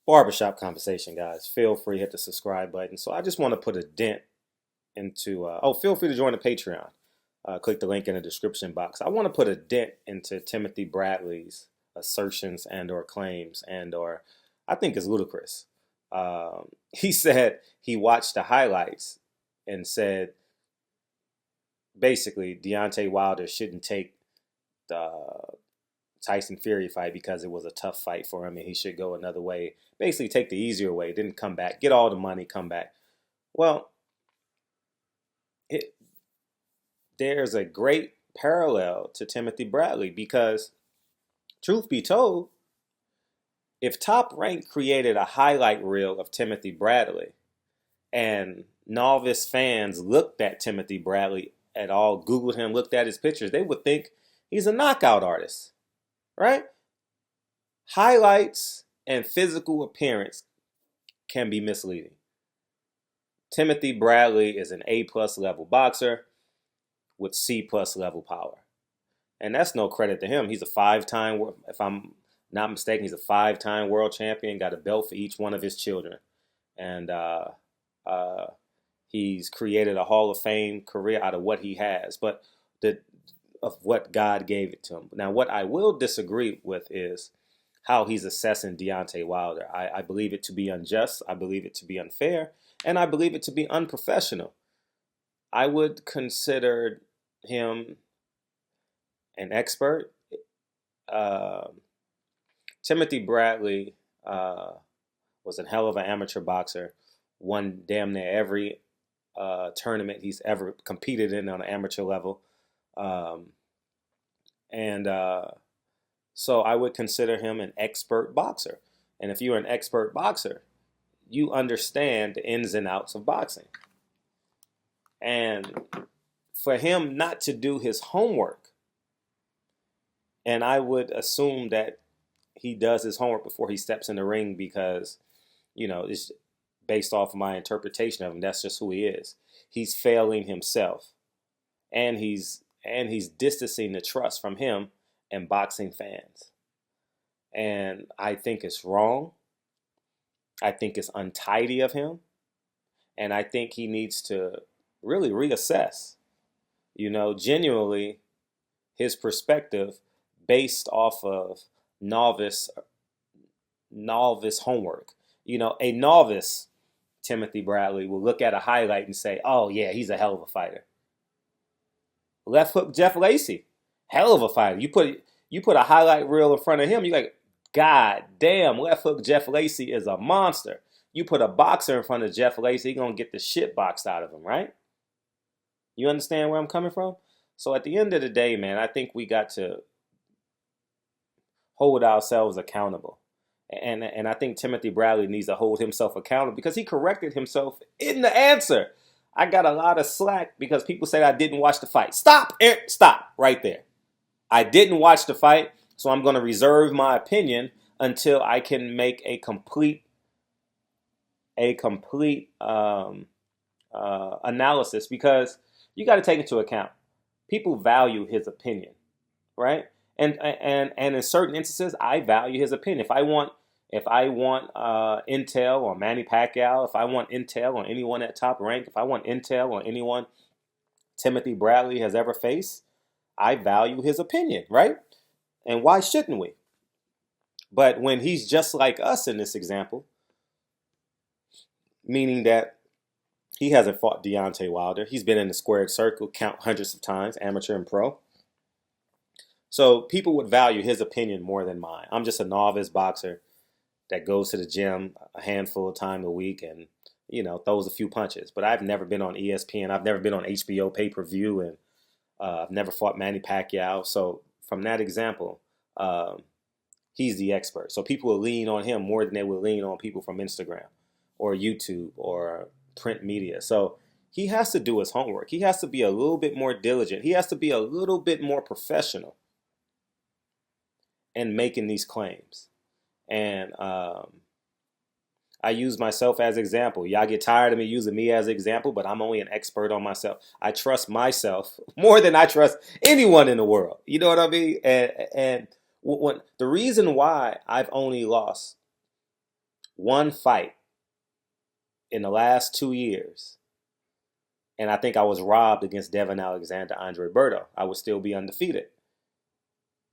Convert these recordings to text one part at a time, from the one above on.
Barbershop conversation, guys. Feel free to hit the subscribe button. So I just want to put a dent into. Feel free to join the Patreon. Click the link in the description box. I want to put a dent into Timothy Bradley's assertions and/or claims and/or I think it's ludicrous. He said he watched the highlights and said basically Deontay Wilder shouldn't take the Tyson Fury fight because it was a tough fight for him and he should go another way. Basically, take the easier way, didn't come back, get all the money, come back. Well, it, there's a great parallel to Timothy Bradley because, truth be told, if Top Rank created a highlight reel of Timothy Bradley and novice fans looked at Timothy Bradley at all, Googled him, looked at his pictures, they would think he's a knockout artist, right? Highlights and physical appearance can be misleading. Timothy Bradley is an A+ level boxer with C+ level power. And that's no credit to him. He's a 5-time, if I'm not mistaken, he's a 5-time world champion, got a belt for each one of his children. And he's created a Hall of Fame career out of what he has, but of what God gave it to him. Now, what I will disagree with is how he's assessing Deontay Wilder. I believe it to be unjust. I believe it to be unfair. And I believe it to be unprofessional. I would consider him an expert. Timothy Bradley was a hell of an amateur boxer, won damn near every tournament he's ever competed in on an amateur level. So I would consider him an expert boxer. And if you're an expert boxer, you understand the ins and outs of boxing. And for him not to do his homework, and I would assume that he does his homework before he steps in the ring because, it's based off of my interpretation of him. That's just who he is. He's failing himself. And he's distancing the trust from him and boxing fans. And I think it's wrong. I think it's untidy of him. And I think he needs to really reassess, genuinely his perspective based off of novice homework. A novice Timothy Bradley will look at a highlight and say, oh yeah, he's a hell of a fighter. Left hook Jeff Lacey, hell of a fighter. You put a highlight reel in front of him, you're like, God damn, left hook Jeff Lacey is a monster. You put a boxer in front of Jeff Lacey, he's gonna get the shit boxed out of him, right? You understand where I'm coming from? So at the end of the day, man, I think we got to hold ourselves accountable. And I think Timothy Bradley needs to hold himself accountable because he corrected himself in the answer. I got a lot of slack because people said I didn't watch the fight. Stop right there. I didn't watch the fight, so I'm going to reserve my opinion until I can make a complete analysis because you got to take into account people value his opinion, right? And in certain instances, I value his opinion. If I want intel on Manny Pacquiao, if I want intel on anyone at Top Rank, if I want intel on anyone Timothy Bradley has ever faced, I value his opinion, right? And why shouldn't we? But when he's just like us in this example, meaning that he hasn't fought Deontay Wilder, he's been in the squared circle, count hundreds of times, amateur and pro. So people would value his opinion more than mine. I'm just a novice boxer that goes to the gym a handful of times a week and, throws a few punches. But I've never been on ESPN. I've never been on HBO pay-per-view, and I've never fought Manny Pacquiao. So from that example, he's the expert. So people will lean on him more than they will lean on people from Instagram or YouTube or print media. So he has to do his homework. He has to be a little bit more diligent. He has to be a little bit more professional in making these claims. And I use myself as example. Y'all get tired of me using me as example, but I'm only an expert on myself. I trust myself more than I trust anyone in the world. You know what I mean? And the reason why I've only lost one fight in the last 2 years, and I think I was robbed against Devin Alexander, Andre Berto, I would still be undefeated,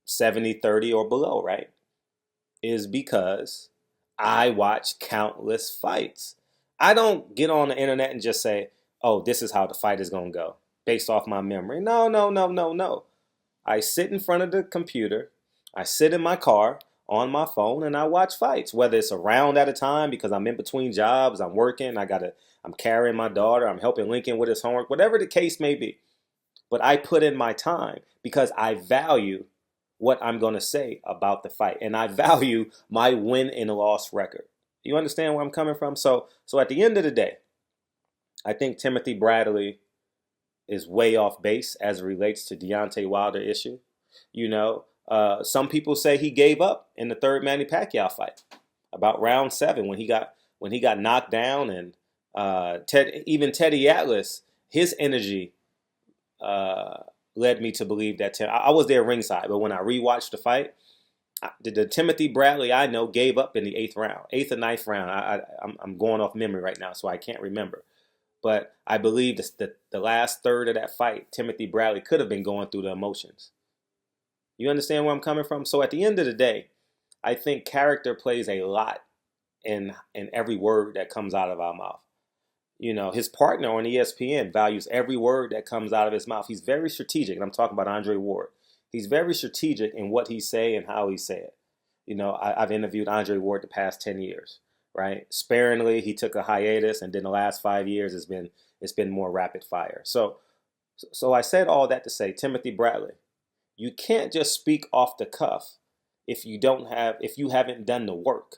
70-30 or below, right? Is because I watch countless fights. I don't get on the internet and just say, oh, this is how the fight is going to go based off my memory. No, no, no, no, no. I sit in front of the computer. I sit in my car on my phone and I watch fights, whether it's a round at a time because I'm in between jobs, I'm working, I'm carrying my daughter, I'm helping Lincoln with his homework, whatever the case may be. But I put in my time because I value what I'm going to say about the fight, and I value my win and loss record. You understand where I'm coming from? So at the end of the day, I think Timothy Bradley is way off base as it relates to Deontay Wilder issue. Some people say he gave up in the third Manny Pacquiao fight, about round 7 when he got knocked down, and even Teddy Atlas, his energy led me to believe that I was there ringside, but when I rewatched the fight, the Timothy Bradley I know gave up in the 8th or ninth round. I'm going off memory right now, so I can't remember. But I believe that the last third of that fight, Timothy Bradley could have been going through the emotions. You understand where I'm coming from? So at the end of the day, I think character plays a lot in every word that comes out of our mouth. His partner on ESPN values every word that comes out of his mouth. He's very strategic, and I'm talking about Andre Ward. He's very strategic in what he say and how he say it. I've interviewed Andre Ward the past 10 years, right? Sparingly, he took a hiatus, and then the last 5 years it's been more rapid fire. So I said all that to say, Timothy Bradley, you can't just speak off the cuff if you haven't done the work,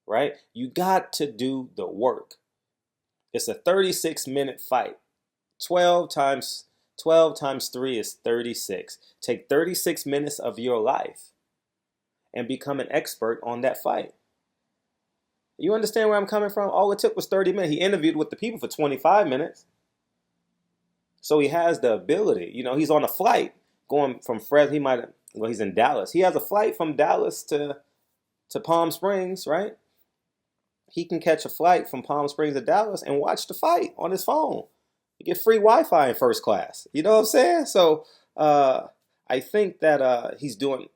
right? You got to do the work. It's a 36-minute fight. 12 times 3 is 36. Take 36 minutes of your life and become an expert on that fight. You understand where I'm coming from? All it took was 30 minutes. He interviewed with the people for 25 minutes. So he has the ability. He's on a flight going from Fresno. He's in Dallas. He has a flight from Dallas to Palm Springs, right? He can catch a flight from Palm Springs to Dallas and watch the fight on his phone. You get free Wi-Fi in first class. You know what I'm saying? So I think that he's doing.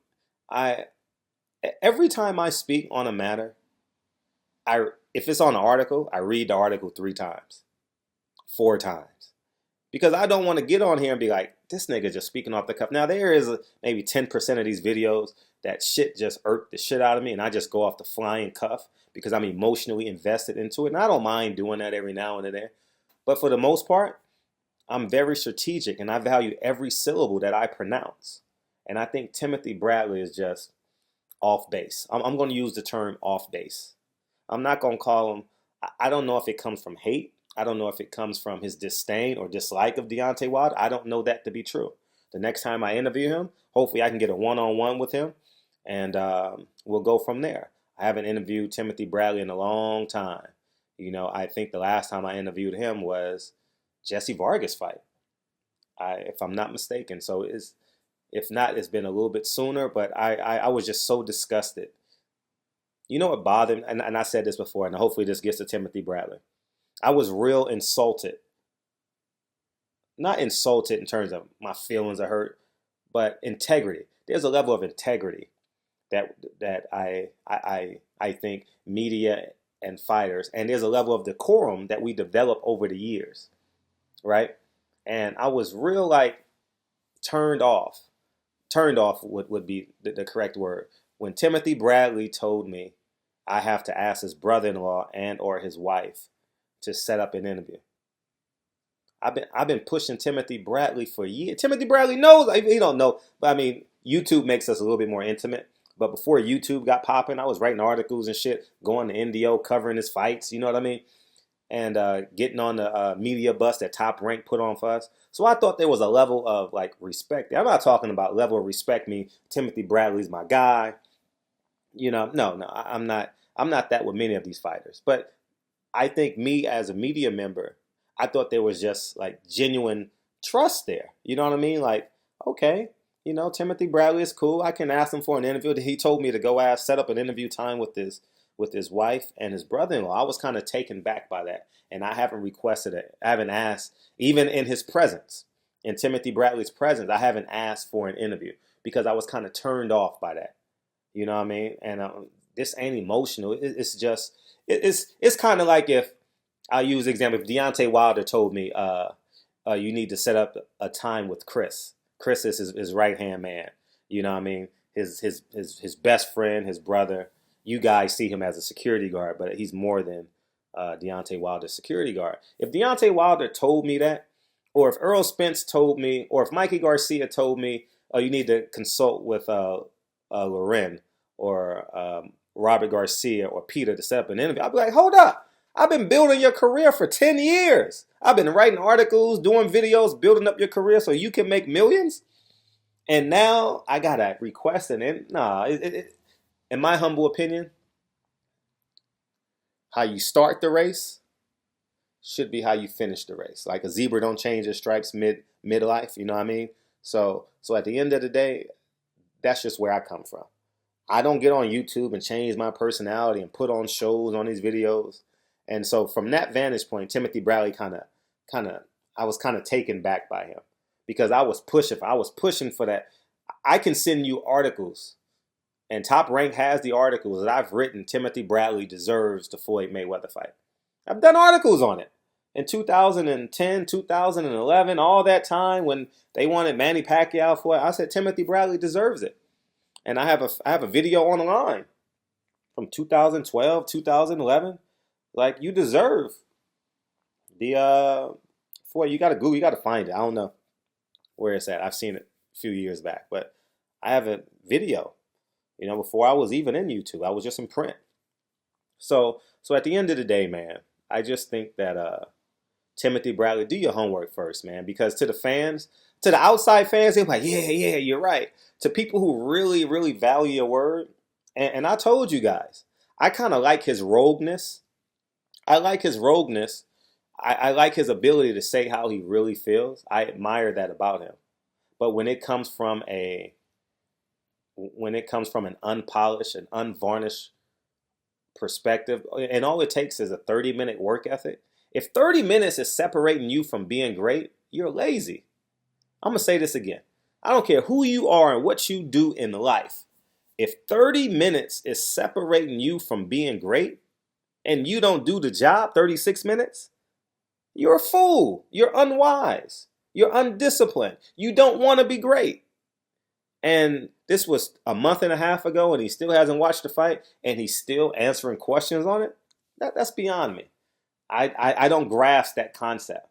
Every time I speak on a matter, if it's on an article, I read the article 3 times, 4 times, because I don't want to get on here and be like, this nigga just speaking off the cuff. Now there is maybe 10% of these videos that shit just irked the shit out of me, and I just go off the flying cuff because I'm emotionally invested into it. And I don't mind doing that every now and then. But for the most part, I'm very strategic and I value every syllable that I pronounce. And I think Timothy Bradley is just off base. I'm going to use the term off base. I'm not going to call him, I don't know if it comes from hate. I don't know if it comes from his disdain or dislike of Deontay Wilder. I don't know that to be true. The next time I interview him, hopefully I can get a one-on-one with him, and we'll go from there. I haven't interviewed Timothy Bradley in a long time. I think the last time I interviewed him was Jesse Vargas fight, if I'm not mistaken. So if not, it's been a little bit sooner, but I was just so disgusted. You know what bothered me? And I said this before, and hopefully this gets to Timothy Bradley. I was real insulted. Not insulted in terms of my feelings are hurt, but integrity. There's a level of integrity that I think media and fighters, and there's a level of decorum that we develop over the years, right? And I was real turned off. Turned off would be the correct word. When Timothy Bradley told me I have to ask his brother-in-law and or his wife to set up an interview. I've been pushing Timothy Bradley for years. Timothy Bradley knows. He don't know. But I mean, YouTube makes us a little bit more intimate. But before YouTube got popping, I was writing articles and shit, going to NDO, covering his fights. You know what I mean? And getting on the media bus that Top Rank put on for us. So I thought there was a level of respect. I'm not talking about level of respect. Timothy Bradley's my guy. No, I'm not. I'm not that with many of these fighters. But I think me as a media member, I thought there was just genuine trust there. You know what I mean? Okay, Timothy Bradley is cool. I can ask him for an interview. He told me to go set up an interview time with with his wife and his brother-in-law. I was kind of taken back by that, and I haven't requested it. I haven't asked, even in his presence, in Timothy Bradley's presence. I haven't asked for an interview because I was kind of turned off by that. You know what I mean? And this ain't emotional. It's just it's kind of like if I'll use the example. If Deontay Wilder told me, you need to set up a time with Chris. Chris is his right hand man. You know what I mean? His best friend, his brother. You guys see him as a security guard, but he's more than Deontay Wilder's security guard. If Deontay Wilder told me that, or if Earl Spence told me, or if Mikey Garcia told me, oh, you need to consult with Loren or Robert Garcia or Peter to set up an interview, I'd be like, hold up. I've been building your career for 10 years. I've been writing articles, doing videos, building up your career so you can make millions. And now I got to request an in. Nah, in my humble opinion, how you start the race should be how you finish the race. Like a zebra don't change its stripes midlife, you know what I mean? So at the end of the day, that's just where I come from. I don't get on YouTube and change my personality and put on shows on these videos. And so from that vantage point, Timothy Bradley I was kind of taken back by him because I was pushing for that. I can send you articles, and Top Rank has the articles that I've written. Timothy Bradley deserves the Floyd Mayweather fight. I've done articles on it in 2010, 2011, all that time when they wanted Manny Pacquiao for it. I said Timothy Bradley deserves it. And I have a video online from 2012, 2011. Like, you deserve the Floyd. You got to Google, you got to find it. I don't know where it's at. I've seen it a few years back, but I have a video. You know, before I was even in YouTube, I was just in print. So at the end of the day, man, I just think that Timothy Bradley, do your homework first, man, because to the fans, to the outside fans, they're like, yeah, you're right. To people who really, really value your word, and I told you guys, I kind of like his rogueness. I like his rogueness. I like his ability to say how he really feels. I admire that about him. But when it comes from an unpolished and unvarnished perspective, and all it takes is a 30-minute work ethic. If 30 minutes is separating you from being great, you're lazy. I'm going to say this again. I don't care who you are and what you do in life. If 30 minutes is separating you from being great and you don't do the job 36 minutes, you're a fool. You're unwise. You're undisciplined. You don't want to be great. And this was a month and a half ago, and he still hasn't watched the fight, and he's still answering questions on it. That's beyond me. I don't grasp that concept.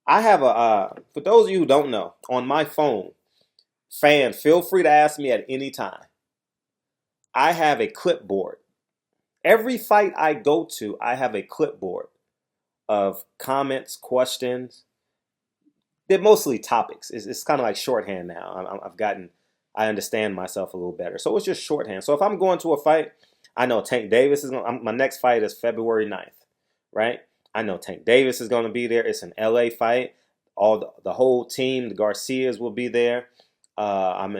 I have for those of you who don't know, on my phone, feel free to ask me at any time. I have a clipboard. Every fight I go to, I have a clipboard of comments, questions. They're mostly topics. It's kind of like shorthand now. I understand myself a little better. So it's just shorthand. So if I'm going to a fight, I know Tank Davis is going. My next fight is February 9th, right? I know Tank Davis is going to be there. It's an LA fight. All the whole team, the Garcias will be there. I'm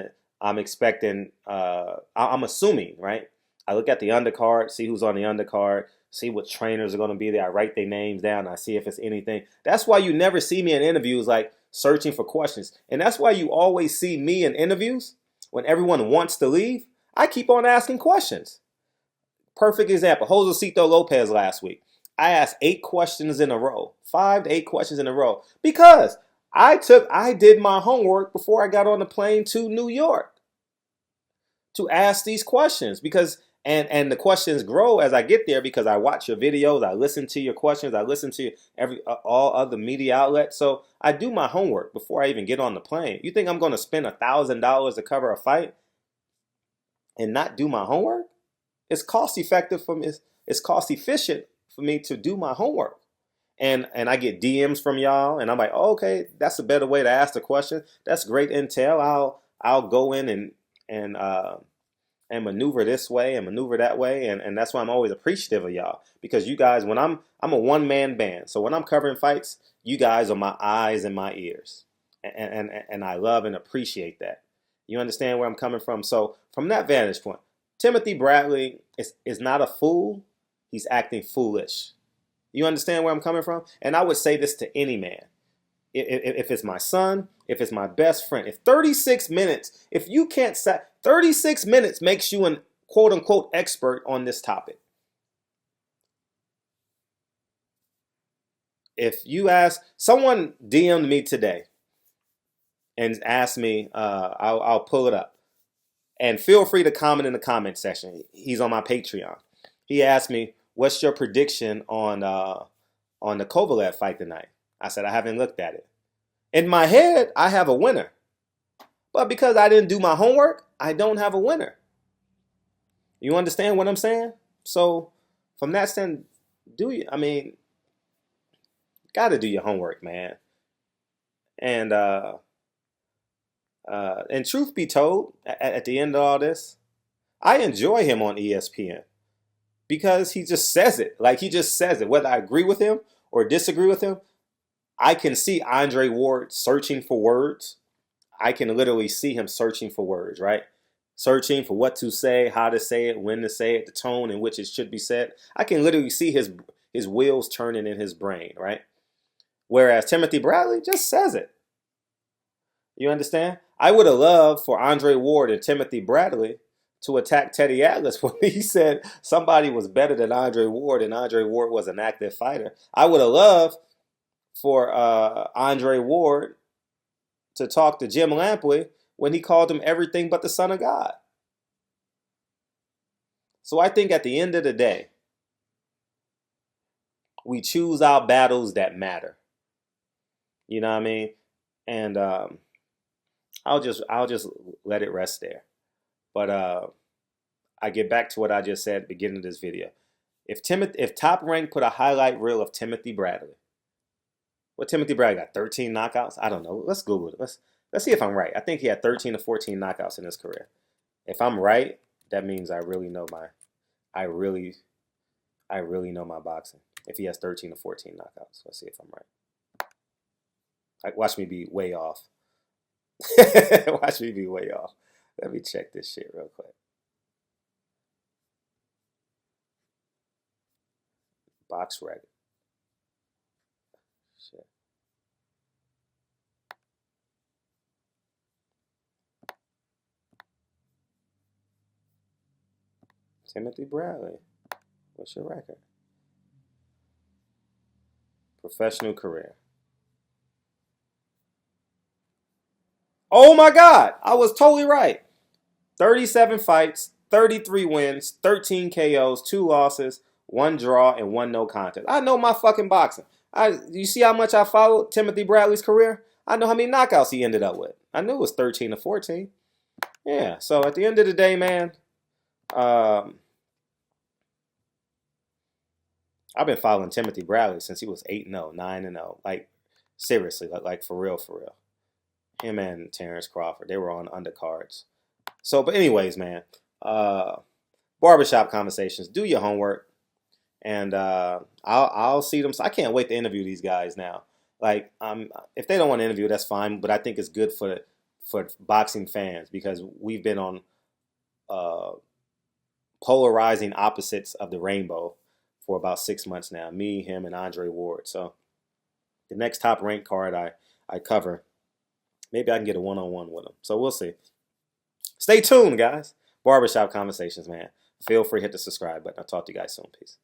expecting. I'm assuming, right? I look at the undercard, see who's on the undercard, see what trainers are going to be there. I write their names down. I see if it's anything. That's why you never see me in interviews like searching for questions. And that's why you always see me in interviews when everyone wants to leave. I keep on asking questions. Perfect example, Josecito Lopez last week. I asked 8 questions in a row, 5 to 8 questions in a row, because I did my homework before I got on the plane to New York to ask these questions, because and the questions grow as I get there because I watch your videos, I listen to your questions, I listen to all other media outlets. So I do my homework before I even get on the plane. You think I'm going to spend $1,000 to cover a fight and not do my homework? It's cost effective for me. It's cost efficient for me to do my homework. And I get DMs from y'all, and I'm like, oh, okay, that's a better way to ask the question. That's great intel. I'll go in and maneuver this way and maneuver that way, and that's why I'm always appreciative of y'all, because you guys, when I'm a one-man band, so when I'm covering fights, you guys are my eyes and my ears, and I love and appreciate that. You understand where I'm coming from? So from that vantage point, Timothy Bradley is not a fool. He's acting foolish. You understand where I'm coming from? And I would say this to any man. If it's my son, if it's my best friend, if 36 minutes, if you can't say 36 minutes makes you an quote unquote expert on this topic. If you ask, someone DM'd me today and asked me, I'll pull it up. And feel free to comment in the comment section. He's on my Patreon. He asked me, "What's your prediction on the Kovalev fight tonight?" I said, "I haven't looked at it. In my head, I have a winner. But because I didn't do my homework, I don't have a winner." You understand what I'm saying? So from that stand, gotta do your homework, man. And truth be told, at the end of all this, I enjoy him on ESPN because he just says it. Like, he just says it. Whether I agree with him or disagree with him, I can see Andre Ward searching for words. I can literally see him searching for words, right? Searching for what to say, how to say it, when to say it, the tone in which it should be said. I can literally see his wheels turning in his brain, right? Whereas Timothy Bradley just says it. You understand? I would have loved for Andre Ward and Timothy Bradley to attack Teddy Atlas when he said somebody was better than Andre Ward and Andre Ward was an active fighter. I would have loved for Andre Ward to talk to Jim Lampley when he called him everything but the Son of God. So I think at the end of the day, we choose our battles that matter. You know what I mean? And I'll just let it rest there. But I get back to what I just said at the beginning of this video. If Top Rank put a highlight reel of Timothy Bradley, what Timothy Bradley got? 13 knockouts? I don't know. Let's Google it. Let's see if I'm right. I think he had 13 to 14 knockouts in his career. If I'm right, that means I really know my boxing. If he has 13 to 14 knockouts, let's see if I'm right. Watch me be way off. Watch me be way off. Let me check this shit real quick. Box record. Shit. Timothy Bradley. What's your record? Professional career. Oh my God! I was totally right. 37 fights, 33 wins, 13 KOs, 2 losses, 1 draw, and 1 no contest. I know my fucking boxing. You see how much I followed Timothy Bradley's career? I know how many knockouts he ended up with. I knew it was 13 to 14. Yeah, so at the end of the day, man, I've been following Timothy Bradley since he was 8-0, 9-0. Like, seriously, like for real, for real. Him and Terrence Crawford, they were on undercards. So, but anyways, man, barbershop conversations. Do your homework, and I'll see them. So I can't wait to interview these guys now. Like, if they don't want to interview, that's fine. But I think it's good for boxing fans because we've been on polarizing opposites of the rainbow for about 6 months now. Me, him, and Andre Ward. So the next Top Rank card I cover, maybe I can get a one-on-one with him. So we'll see. Stay tuned, guys. Barbershop Conversations, man. Feel free to hit the subscribe button. I'll talk to you guys soon. Peace.